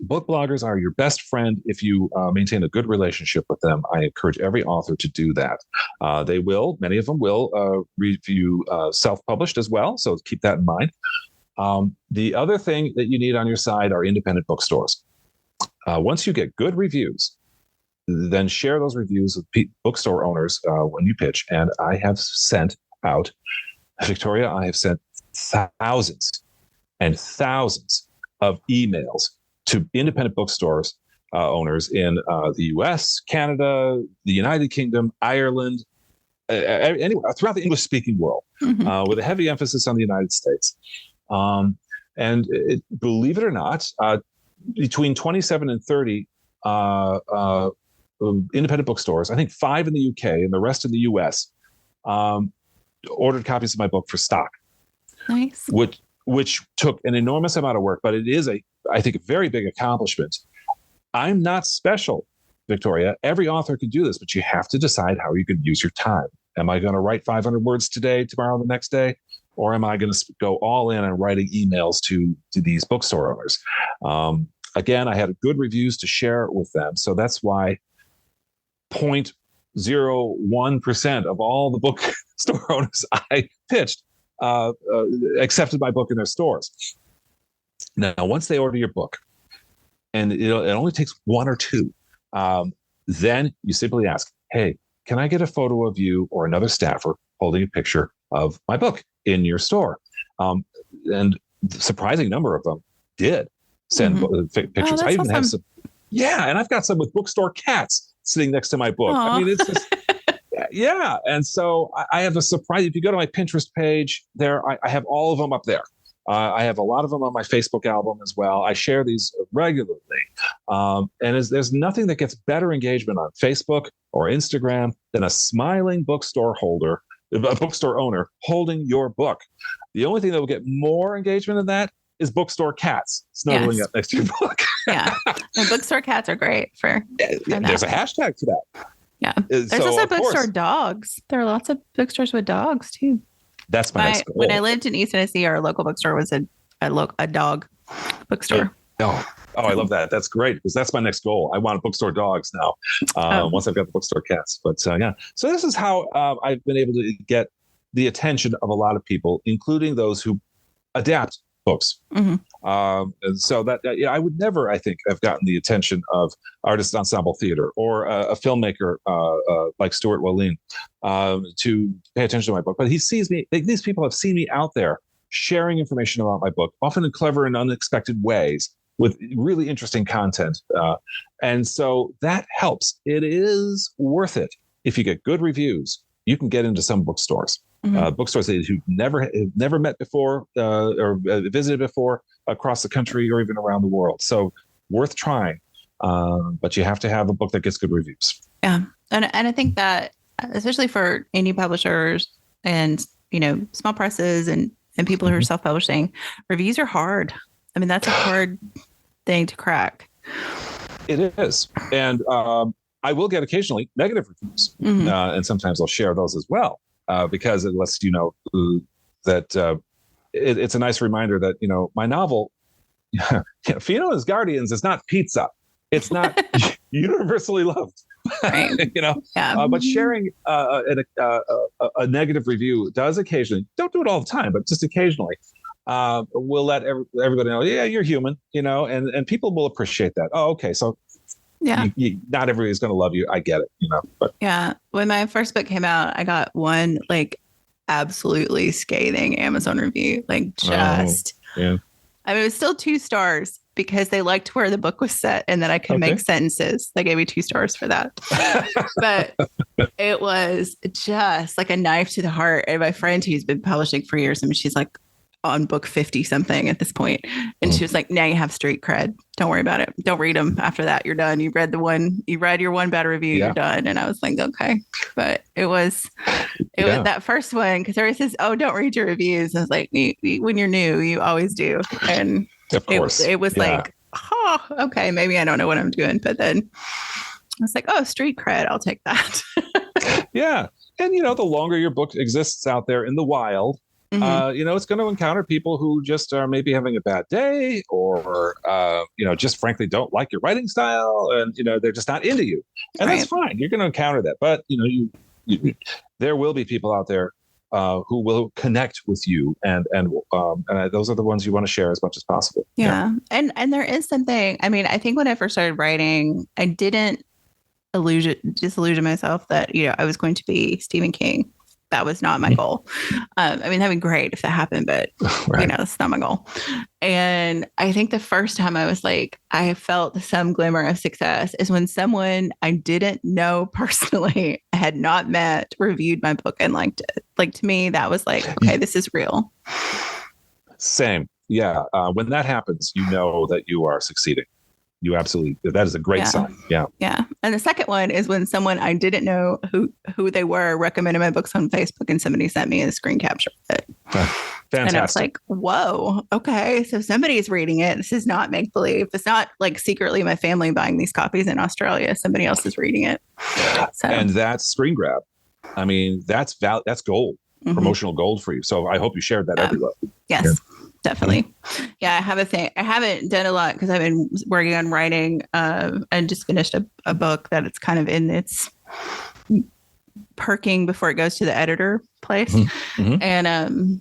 B: Book bloggers are your best friend if you maintain a good relationship with them. I encourage every author to do that. Many of them will review self-published as well. So keep that in mind. The other thing that you need on your side are independent bookstores. Once you get good reviews, then share those reviews with bookstore owners when you pitch. And I have sent out, Victoria, thousands and thousands of emails to independent bookstores owners in the US, Canada, the United Kingdom, Ireland, anywhere throughout the English-speaking world, with a heavy emphasis on the United States. Believe it or not, between 27 and 30 independent bookstores, I think 5 in the UK and the rest in the US, ordered copies of my book for stock.
A: Nice.
B: Which took an enormous amount of work, but it is I think, a very big accomplishment. I'm not special, Victoria. Every author can do this, but you have to decide how you can use your time. Am I going to write 500 words today, tomorrow, the next day? Or am I going to go all in on writing emails to these bookstore owners? Again, I had good reviews to share with them. So that's why 0.01% of all the bookstore owners I pitched accepted my book in their stores. Now, once they order your book, and it only takes one or two, then you simply ask, hey, can I get a photo of you or another staffer holding a picture of my book in your store? And the surprising number of them did send pictures.
A: Oh,
B: I even have
A: awesome.
B: and I've got some with bookstore cats sitting next to my book.
A: Aww.
B: I mean, it's just... Yeah. And so I have a surprise. If you go to my Pinterest page there, I have all of them up there. I have a lot of them on my Facebook album as well. I share these regularly. And there's nothing that gets better engagement on Facebook or Instagram than a smiling bookstore owner holding your book. The only thing that will get more engagement than that is bookstore cats snuggling up next to your book.
A: Yeah. And bookstore cats are great for that.
B: There's a hashtag for that.
A: Yeah. There's also bookstore dogs. There are lots of bookstores with dogs too.
B: That's my next goal.
A: When I lived in East Tennessee, our local bookstore was a dog bookstore.
B: Oh, I love that. That's great, because that's my next goal. I want bookstore dogs now, once I've got the bookstore cats. But yeah, so this is how I've been able to get the attention of a lot of people, including those who adapt books. And so that I would never, I think, have gotten the attention of Artist Ensemble Theater or a filmmaker like Stuart Wallin to pay attention to my book. But he sees me. These people have seen me out there sharing information about my book, often in clever and unexpected ways, with really interesting content. And so that helps. It is worth it. If you get good reviews, you can get into some bookstores. Bookstores that you've never met before or visited before across the country or even around the world. So worth trying, but you have to have a book that gets good reviews. Yeah,
A: and I think that especially for indie publishers and small presses and people who are self-publishing, reviews are hard. I mean, that's a hard thing to crack.
B: It is, and I will get occasionally negative reviews, and sometimes I'll share those as well. Because it lets you know that it's a nice reminder that, my novel, Fiona's Guardians, is not pizza. It's not universally loved,
A: right.
B: But sharing a negative review does occasionally, don't do it all the time, but just occasionally, will let everybody know, yeah, you're human, and people will appreciate that. Oh, okay. So
A: Yeah.
B: Not everybody's going to love you. I get it, but
A: Yeah. When my first book came out, I got one like absolutely scathing Amazon review. Like just,
B: yeah.
A: I mean, it was still 2 stars because they liked where the book was set and that I could make sentences. They gave me 2 stars for that. But it was just like a knife to the heart. And my friend who's been publishing for years, I mean, she's like on book 50 something at this point. And she was like, now you have street cred. Don't worry about it. Don't read them after that. You're done. You read your one bad review. You're done. And I was like, okay. But it was that first one. Because everybody says, oh, don't read your reviews. I was like, when you're new, you always do. And
B: of course,
A: it was like, oh, okay, maybe I don't know what I'm doing. But then I was like, oh, street cred. I'll take that.
B: Yeah. And, the longer your book exists out there in the wild, it's going to encounter people who just are maybe having a bad day or, just frankly don't like your writing style and, they're just not into you. And that's fine. You're going to encounter that. But, there will be people out there who will connect with you. And those are the ones you want to share as much as possible.
A: Yeah. And there is something, I mean, I think when I first started writing, I didn't disillusion myself that, I was going to be Stephen King. That was not my goal. I mean, that'd be great if that happened, but that's not my goal. And I think the first time I was like, I felt some glimmer of success is when someone I didn't know personally, had not met, reviewed my book and liked it. Like to me, that was like, okay, this is real.
B: Same. Yeah. When that happens, you know that you are succeeding. You absolutely, that is a great sign. Yeah.
A: Yeah. And the second one is when someone I didn't know who they were recommended my books on Facebook and somebody sent me a screen capture of it.
B: Fantastic.
A: And I was like, whoa, okay. So somebody's reading it. This is not make believe. It's not like secretly my family buying these copies in Australia. Somebody else is reading it. So.
B: And that's screen grab. I mean, that's gold, promotional gold for you. So I hope you shared that everywhere.
A: Yes. Yeah. Definitely. Yeah, I have a thing. I haven't done a lot because I've been working on writing and just finished a book that it's kind of in its perking before it goes to the editor place. And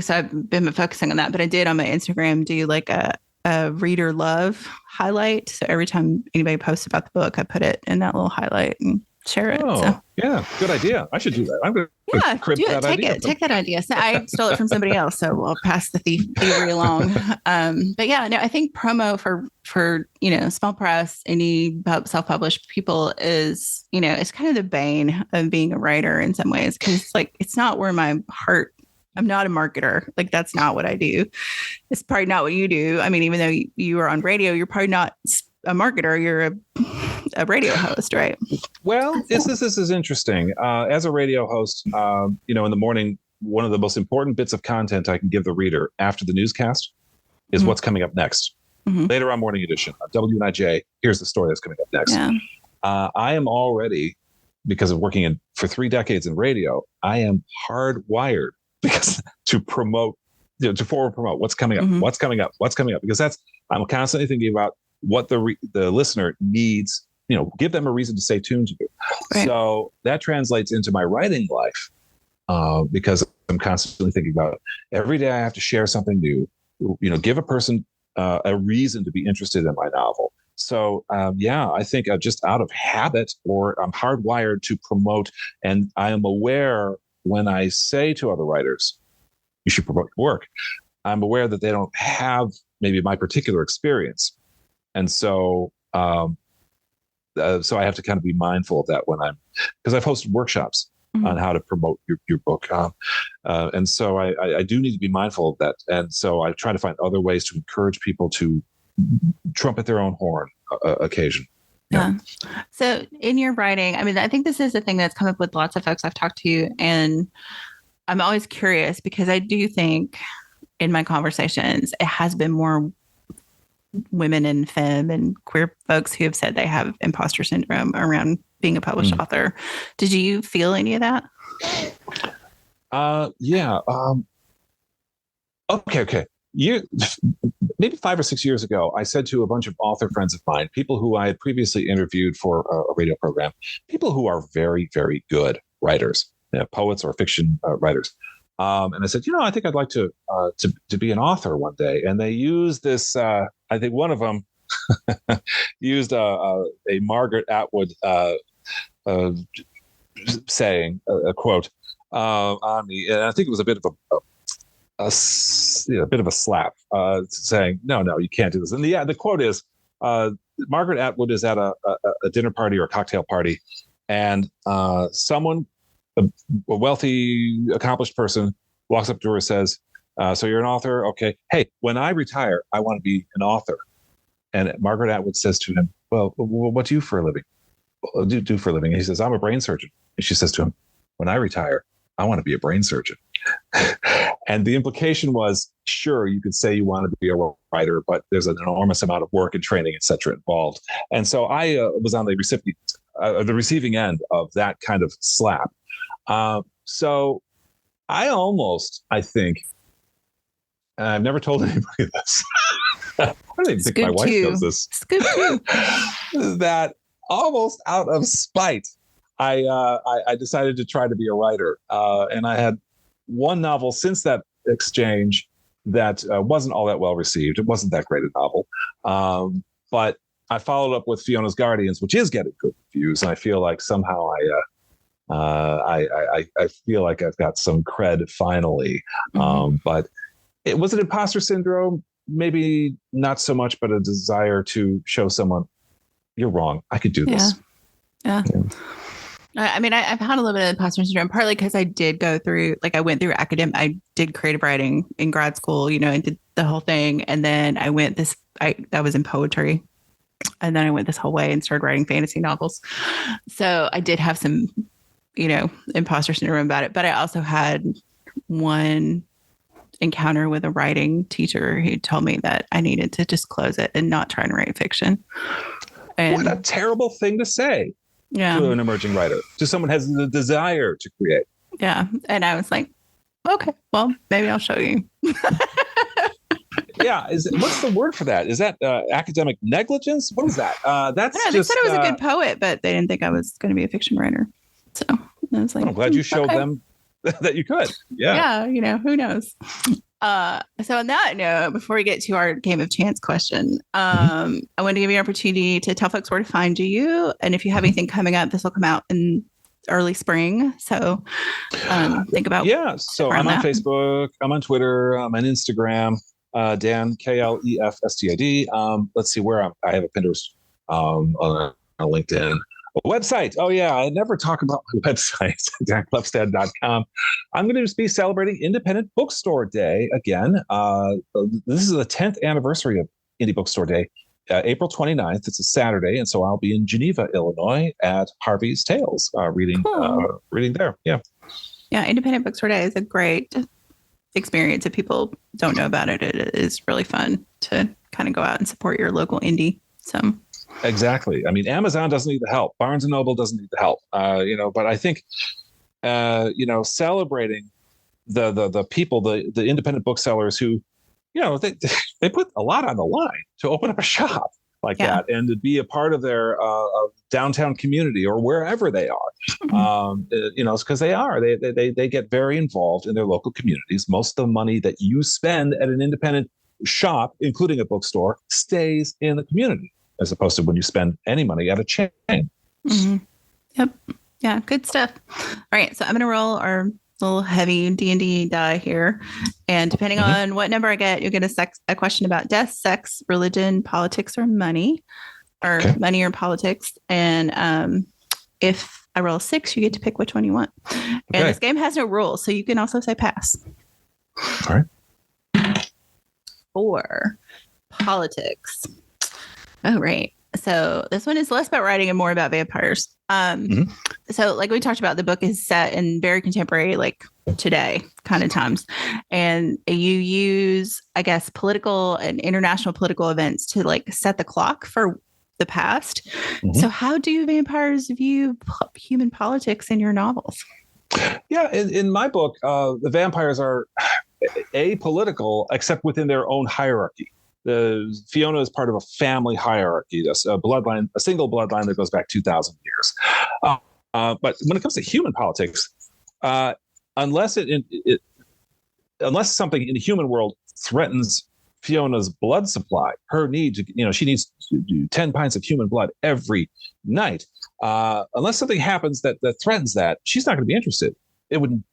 A: so I've been focusing on that, but I did on my Instagram do like a reader love highlight. So every time anybody posts about the book, I put it in that little highlight and share it.
B: Oh,
A: so.
B: Yeah. Good idea. I should do that. I'm going to crib that idea.
A: Take that idea. So I stole it from somebody else, so we'll pass the thievery along. But yeah, no, I think promo for small press, any self-published people is, it's kind of the bane of being a writer in some ways, because like it's not where my heart. I'm not a marketer. Like that's not what I do. It's probably not what you do. I mean, even though you are on radio, you're probably not a marketer. You're a radio host, right?
B: Well, this is interesting. As a radio host, in the morning, one of the most important bits of content I can give the reader after the newscast is what's coming up next. Later on Morning Edition, WNIJ, here's the story that's coming up next. Yeah. I am already, because of working for 3 decades in radio, I am hardwired to promote, to forward promote what's coming up, what's coming up, because I'm constantly thinking about what the listener needs, give them a reason to stay tuned to you. Right. So that translates into my writing life because I'm constantly thinking about every day I have to share something new, give a person a reason to be interested in my novel. So, I think just out of habit, or I'm hardwired to promote, and I am aware when I say to other writers, you should promote your work, I'm aware that they don't have maybe my particular experience. And so, so I have to kind of be mindful of that because I've hosted workshops on how to promote your book. And so I do need to be mindful of that. And so I try to find other ways to encourage people to trumpet their own horn occasion.
A: Yeah. So in your writing, I mean, I think this is a thing that's come up with lots of folks I've talked to, and I'm always curious because I do think in my conversations, it has been more women and femme and queer folks who have said they have imposter syndrome around being a published author. Did you feel any of that?
B: Yeah. Okay. Maybe 5 or 6 years ago, I said to a bunch of author friends of mine, people who I had previously interviewed for a radio program, people who are very, very good writers, poets or fiction writers. And I said, I think I'd like to be an author one day. And they used this, I think one of them used a Margaret Atwood saying, a quote on me, and I think it was a bit of a bit of a slap, saying, "No, you can't do this." And the quote is, Margaret Atwood is at a dinner party or a cocktail party, and someone, a wealthy, accomplished person, walks up to her and says, "So you're an author? Okay. Hey, when I retire, I want to be an author." And Margaret Atwood says to him, "Well, what do you for a living? Do for a living?" And he says, "I'm a brain surgeon." And she says to him, "When I retire, I want to be a brain surgeon." And the implication was, sure, you could say you want to be a writer, but there's an enormous amount of work and training, et cetera, involved. And so I was on the receiving end of that kind of slap. So I think, and I've never told anybody this. I don't even think my wife knows this.
A: Scoop too.
B: That almost out of spite, I decided to try to be a writer. And I had one novel since that exchange that wasn't all that well received. It wasn't that great a novel. But I followed up with Fiona's Guardians, which is getting good reviews. And I feel like somehow I feel like I've got some cred finally. But it was an imposter syndrome, maybe not so much, but a desire to show someone, you're wrong, I could do this.
A: Yeah. I mean, I've had a little bit of imposter syndrome, partly because I did go through, I went through I did creative writing in grad school, and did the whole thing. And then I went that was in poetry. And then I went this whole way and started writing fantasy novels. So I did have some, imposter syndrome about it. But I also had one encounter with a writing teacher who told me that I needed to just close it and not try and write fiction. And
B: what a terrible thing to say.
A: Yeah.
B: To an emerging writer, to someone who has the desire to create.
A: Yeah. And I was like, okay, well, maybe I'll show you.
B: Yeah. What's the word for that? Is that academic negligence? What is that? That's
A: they said I was a good poet, but they didn't think I was going to be a fiction writer. So I was like,
B: I'm glad you showed them that you could. Yeah.
A: Yeah. Who knows? So on that note, before we get to our game of chance question, I want to give you an opportunity to tell folks where to find you. And if you have anything coming up, this will come out in early spring. So think about.
B: Yeah. So I'm on Facebook. I'm on Twitter. I'm on Instagram. Dan Klefstad. Let's see where I have a Pinterest, on LinkedIn. A website. Oh, yeah. I never talk about my website, danklefstad.com. I'm going to just be celebrating Independent Bookstore Day again. This is the 10th anniversary of Indie Bookstore Day, April 29th. It's a Saturday. And so I'll be in Geneva, Illinois at Harvey's Tales, reading there. Yeah.
A: Yeah. Independent Bookstore Day is a great experience. If people don't know about it, it is really fun to kind of go out and support your local indie. So.
B: Exactly. I mean, Amazon doesn't need the help. Barnes and Noble doesn't need the help. But I think, celebrating the people, the independent booksellers who, they put a lot on the line to open up a shop like that and to be a part of their downtown community or wherever they are. Because they get very involved in their local communities. Most of the money that you spend at an independent shop, including a bookstore, stays in the community, as opposed to when you spend any money at a chain.
A: Mm-hmm. Yep. Yeah. Good stuff. All right. So I'm going to roll our little heavy D&D die here. And depending on what number I get, you'll get a question about death, sex, religion, politics, or money, or money or politics. And if I roll a 6, you get to pick which one you want. And this game has no rules, so you can also say pass.
B: All right.
A: 4, politics. Oh, right. So this one is less about writing and more about vampires. So like we talked about, the book is set in very contemporary, like today kind of times. And you use, I guess, political and international political events to like set the clock for the past. So how do vampires view human politics in your novels?
B: Yeah. In my book, the vampires are apolitical, except within their own hierarchy. Fiona is part of a family hierarchy, a single bloodline that goes back 2,000 years. But when it comes to human politics, unless something in the human world threatens Fiona's blood supply, her need to, she needs to do 10 pints of human blood every night. Unless something happens that threatens that, she's not going to be interested. It wouldn't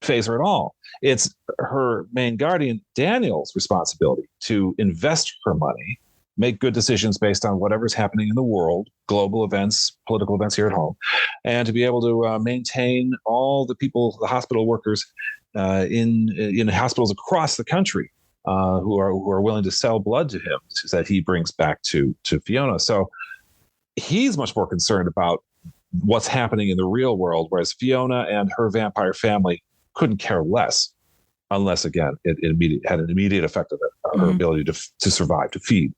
B: phase her at all. It's her main guardian, Daniel's responsibility to invest her money, make good decisions based on whatever's happening in the world, global events, political events here at home, and to be able to maintain all the people, the hospital workers in hospitals across the country who are willing to sell blood to him that he brings back to Fiona. So he's much more concerned about what's happening in the real world, whereas Fiona and her vampire family couldn't care less, unless, again, it had an immediate effect on her ability to survive, to feed.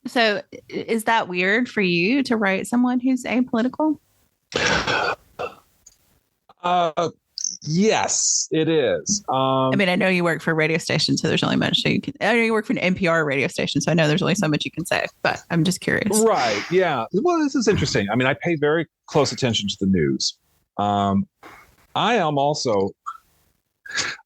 A: So is that weird for you to write someone who's apolitical?
B: Yes, it is.
A: I mean, I know you work for a radio station, so there's only much you can. I know you work for an NPR radio station, so I know there's only so much you can say. But I'm just curious.
B: Right? Yeah. Well, this is interesting. I mean, I pay very close attention to the news. I am also.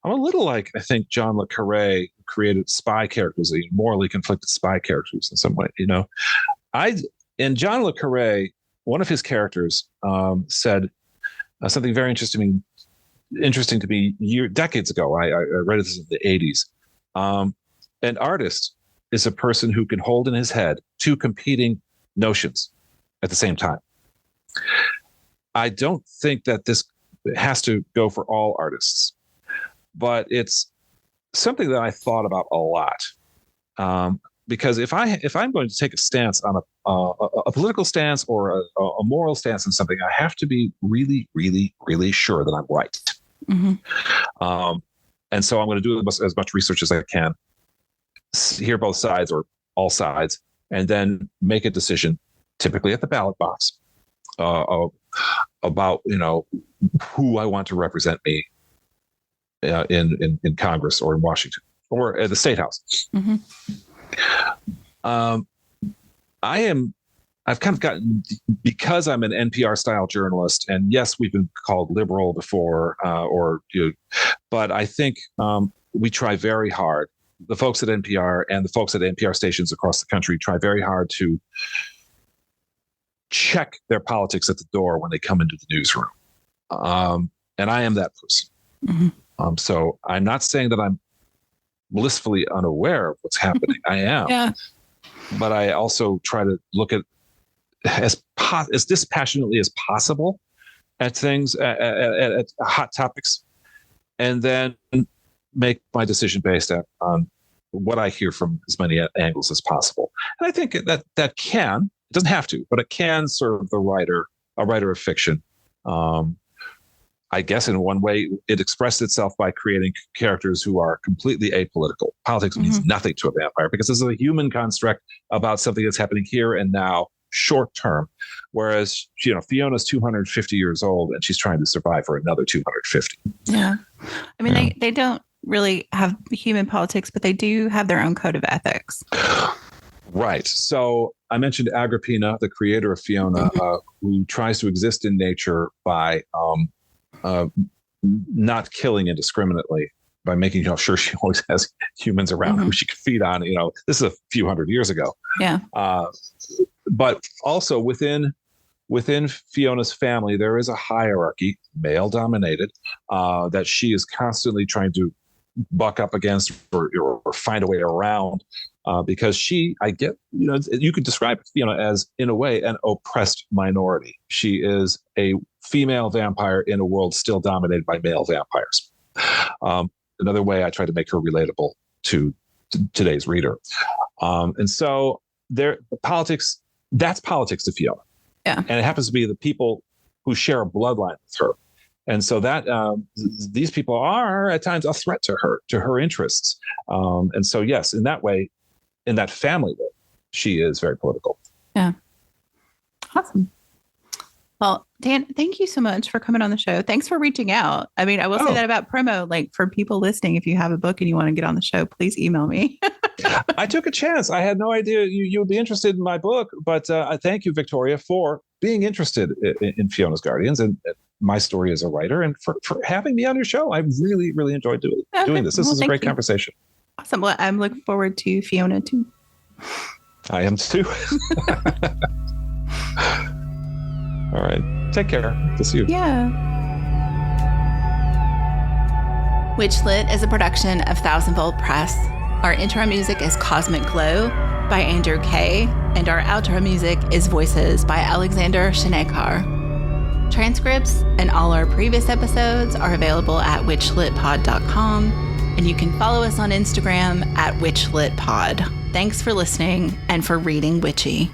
B: I'm a little like, I think, John le Carré created spy characters, morally conflicted spy characters in some way. In John le Carré, one of his characters said something very interesting to me decades ago. I read this in the 80s. An artist is a person who can hold in his head two competing notions at the same time. I don't think that this has to go for all artists, but it's something that I thought about a lot. Because if I'm going to take a stance on a political stance or a moral stance on something, I have to be really, really, really sure that I'm right. Mm-hmm. And so I'm going to do as much research as I can, hear both sides or all sides, and then make a decision, typically at the ballot box, about who I want to represent me in Congress or in Washington or at the State House. Mm-hmm. I've kind of gotten, because I'm an NPR style journalist, and yes, we've been called liberal before, but I think we try very hard. The folks at NPR and the folks at NPR stations across the country try very hard to check their politics at the door when they come into the newsroom. And I am that person. Mm-hmm. So I'm not saying that I'm blissfully unaware of what's happening. I am. Yeah. But I also try to look at as dispassionately as possible at things, at hot topics, and then make my decision based on what I hear from as many angles as possible. And I think that can, it doesn't have to, but it can serve a writer of fiction. I guess in one way, it expressed itself by creating characters who are completely apolitical. Politics means nothing to a vampire because this is a human construct about something that's happening here and now, short term. Whereas, Fiona's 250 years old and she's trying to survive for another 250.
A: Yeah. I mean, they don't really have human politics, but they do have their own code of ethics.
B: Right. So I mentioned Agrippina, the creator of Fiona, who tries to exist in nature by not killing indiscriminately, by making sure she always has humans around who she can feed on. This is a few hundred years ago. Yeah. But also within Fiona's family, there is a hierarchy, male dominated, that she is constantly trying to buck up against or find a way around. Because you could describe Fiona as, in a way, an oppressed minority. She is a female vampire in a world still dominated by male vampires. Another way I try to make her relatable to today's reader. And so politics, that's politics to Fiona. Yeah. And it happens to be the people who share a bloodline with her. And so that these people are at times a threat to her interests. And so, yes, in that way, in that family, she is very political.
A: Yeah. Awesome. Well, Dan, thank you so much for coming on the show. Thanks for reaching out. I mean, I will say that about promo, like for people listening, if you have a book and you want to get on the show, please email me.
B: I took a chance. I had no idea you would be interested in my book, but I thank you, Victoria, for being interested in Fiona's Guardians and my story as a writer, and for having me on your show. I really, really enjoyed doing this. This is a great conversation.
A: Awesome. Well, I'm looking forward to Fiona too.
B: I am too. All right. Take care. To see you.
A: Yeah. WitchLit is a production of Thousandfold Press. Our intro music is Cosmic Glow by Andrew Kay, and our outro music is Voices by Alexander Shanekar. Transcripts and all our previous episodes are available at witchlitpod.com, and you can follow us on Instagram at witchlitpod. Thanks for listening and for reading witchy.